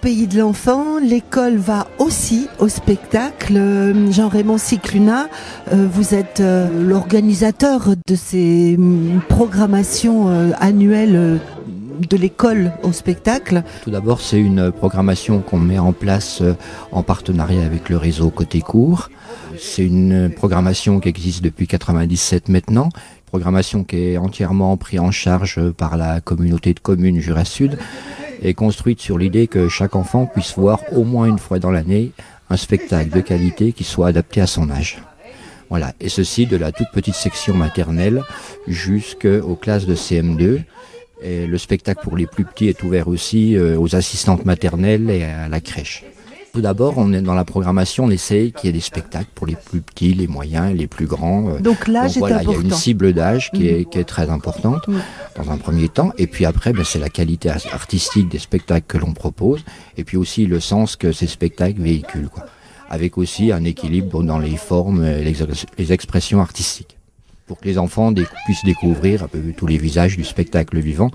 Pays de l'Enfant, l'école va aussi au spectacle. Jean-Raymond Cicluna, vous êtes l'organisateur de ces programmations annuelles de l'école au spectacle. Tout d'abord, c'est une programmation qu'on met en place en partenariat avec le réseau Côté Court. C'est une programmation qui existe depuis 1997 maintenant. Programmation qui est entièrement prise en charge par la communauté de communes Jura Sud et construite sur l'idée que chaque enfant puisse voir au moins une fois dans l'année un spectacle de qualité qui soit adapté à son âge. Voilà, et ceci de la toute petite section maternelle jusqu'aux classes de CM2. Et le spectacle pour les plus petits est ouvert aussi aux assistantes maternelles et à la crèche. Tout d'abord, on est dans la programmation, on essaye qu'il y ait des spectacles pour les plus petits, les moyens, les plus grands. Donc l'âge est important. Il y a une cible d'âge qui est très importante dans un premier temps. Et puis après, c'est la qualité artistique des spectacles que l'on propose. Et puis aussi le sens que ces spectacles véhiculent, quoi. Avec aussi un équilibre dans les formes, les expressions artistiques. Pour que les enfants puissent découvrir un peu tous les visages du spectacle vivant.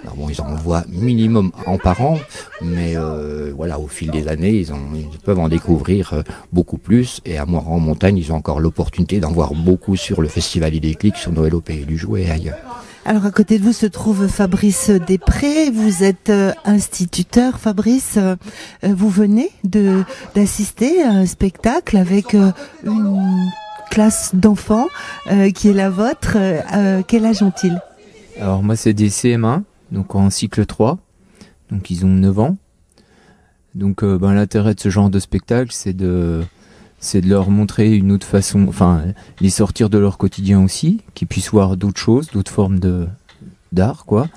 Alors bon, ils en voient minimum en par an, mais au fil des années, ils peuvent en découvrir beaucoup plus. Et à Moirans-en-Montagne, ils ont encore l'opportunité d'en voir beaucoup sur le Festival Idéclic, sur Noël au Pays du Jouet et ailleurs. Alors à côté de vous se trouve Fabrice Després, vous êtes instituteur. Fabrice, vous venez d'assister à un spectacle avec une classe d'enfants qui est la vôtre. Quel âge ont-ils ? Alors moi c'est des CM1, donc en cycle 3, donc ils ont 9 ans. Donc l'intérêt de ce genre de spectacle c'est de leur montrer une autre façon, enfin les sortir de leur quotidien aussi, qu'ils puissent voir d'autres choses, d'autres formes d'art quoi.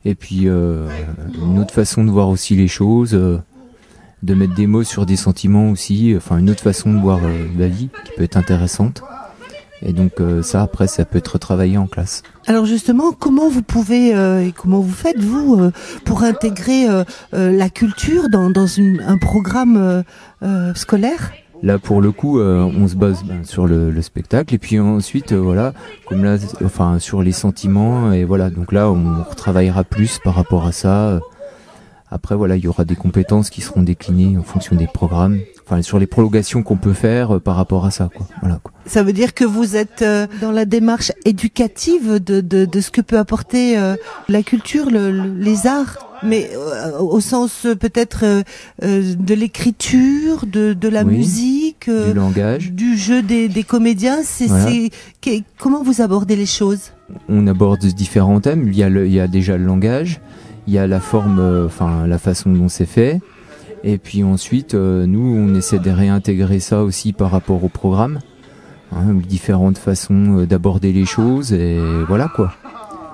Et puis une autre façon de voir aussi les choses, de mettre des mots sur des sentiments aussi, enfin une autre façon de voir la vie qui peut être intéressante. Et donc ça après ça peut être travaillé en classe. Alors justement, comment vous pouvez et comment vous faites vous pour intégrer la culture dans un programme scolaire ? Là pour le coup on se base sur le spectacle et puis ensuite comme là sur les sentiments et voilà, donc là on retravaillera plus par rapport à ça. Après il y aura des compétences qui seront déclinées en fonction des programmes, enfin sur les prolongations qu'on peut faire par rapport à ça quoi. Voilà quoi. Ça veut dire que vous êtes dans la démarche éducative de ce que peut apporter la culture, les arts, mais au sens peut-être de l'écriture, de la musique, du langage, du jeu des comédiens. Comment vous abordez les choses ? On aborde différents thèmes. Il y a déjà le langage. Il y a la forme, la façon dont c'est fait. Et puis ensuite, nous, on essaie de réintégrer ça aussi par rapport au programme. Différentes façons d'aborder les choses et voilà quoi.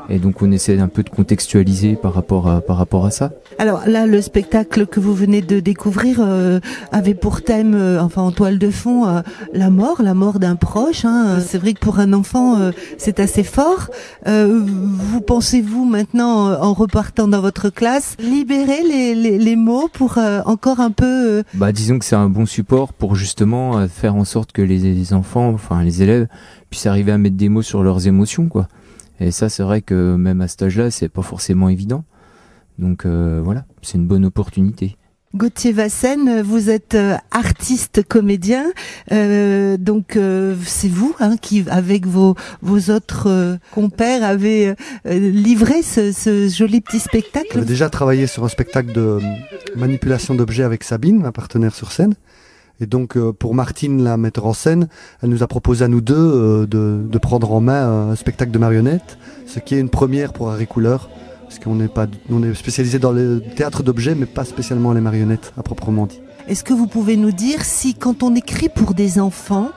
Et donc on essaie un peu de contextualiser par rapport à ça. Alors là, le spectacle que vous venez de découvrir avait pour thème, en toile de fond, la mort d'un proche. C'est vrai que pour un enfant, c'est assez fort. Vous pensez-vous maintenant, en repartant dans votre classe, libérer les mots pour encore un peu... Disons que c'est un bon support pour justement faire en sorte que les enfants, les élèves, puissent arriver à mettre des mots sur leurs émotions, quoi. Et ça, c'est vrai que même à cet âge-là, c'est pas forcément évident. Donc c'est une bonne opportunité. Gauthier Vassen, vous êtes artiste comédien, donc c'est vous qui, avec vos autres compères, avez livré ce joli petit spectacle. J'avais déjà travaillé sur un spectacle de manipulation d'objets avec Sabine, ma partenaire sur scène. Et donc pour Martine, la metteur en scène, elle nous a proposé à nous deux de prendre en main un spectacle de marionnettes, ce qui est une première pour Harry Couleur, parce qu'on est spécialisé dans le théâtre d'objets, mais pas spécialement les marionnettes à proprement dit. Est-ce que vous pouvez nous dire si quand on écrit pour des enfants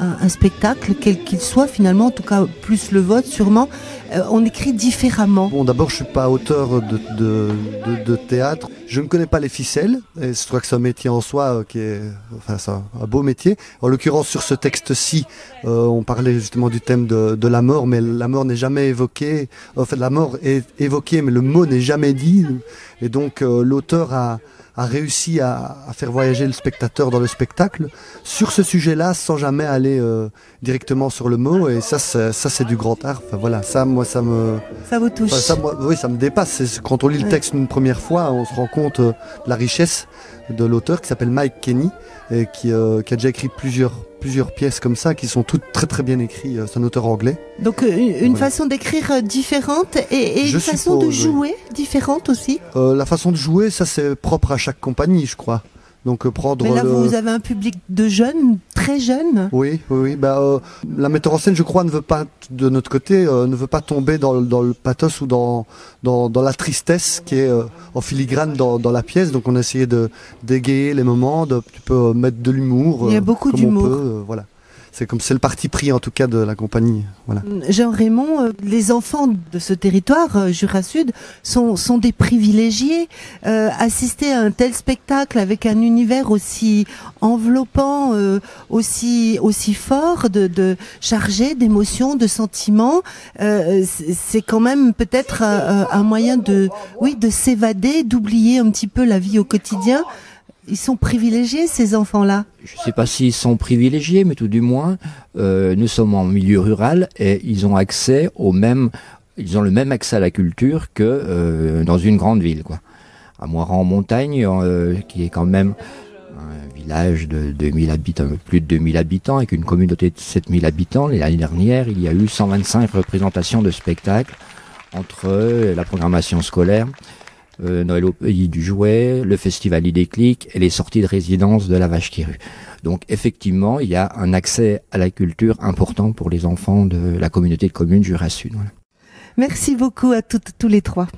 un spectacle, quel qu'il soit finalement, en tout cas plus le vôtre sûrement, on écrit différemment? Bon, d'abord je suis pas auteur de théâtre, je ne connais pas les ficelles, et je trouve que c'est un métier en soi qui est c'est un beau métier. En l'occurrence sur ce texte-ci, on parlait justement du thème de la mort, mais la mort n'est jamais évoquée, la mort est évoquée mais le mot n'est jamais dit, et donc l'auteur a a réussi à faire voyager le spectateur dans le spectacle sur ce sujet-là sans jamais aller directement sur le mot. Et ça c'est du grand art. Enfin voilà, ça moi ça me vous touche. Oui, ça me dépasse. Quand on lit le texte une première fois, on se rend compte de la richesse de l'auteur qui s'appelle Mike Kenny et qui a déjà écrit plusieurs pièces comme ça qui sont toutes très très bien écrites. C'est un auteur anglais. Donc une façon d'écrire différente et une façon de jouer différente aussi. La façon de jouer, ça c'est propre à chaque compagnie, je crois. Donc prendre. Mais là, vous avez un public de jeunes, très jeunes. Oui. La metteur en scène, je crois, ne veut pas, de notre côté, ne veut pas tomber dans le pathos ou dans la tristesse qui est en filigrane dans la pièce. Donc on a essayé de d'égayer les moments, tu peux mettre de l'humour. Il y a beaucoup d'humour. Voilà. C'est le parti pris en tout cas de la compagnie. Voilà. Jean-Raymond, les enfants de ce territoire, Jura Sud, sont des privilégiés. Assister à un tel spectacle avec un univers aussi enveloppant, aussi fort, chargé d'émotions, de sentiments, c'est quand même peut-être un moyen de s'évader, d'oublier un petit peu la vie au quotidien. Ils sont privilégiés, ces enfants-là? Je ne sais pas s'ils sont privilégiés, mais tout du moins, nous sommes en milieu rural et ils ont le même accès à la culture que dans une grande ville, quoi. À Moirans-en-Montagne, qui est quand même un village de 2000 habitants, plus de 2000 habitants, avec une communauté de 7000 habitants. L'année dernière, il y a eu 125 représentations de spectacles entre la programmation scolaire, Noël au pays du jouet, le festival Idéclic et les sorties de résidence de la Vache qui rue. Donc effectivement, il y a un accès à la culture important pour les enfants de la communauté de communes Jura Sud. Voilà. Merci beaucoup à tous les trois.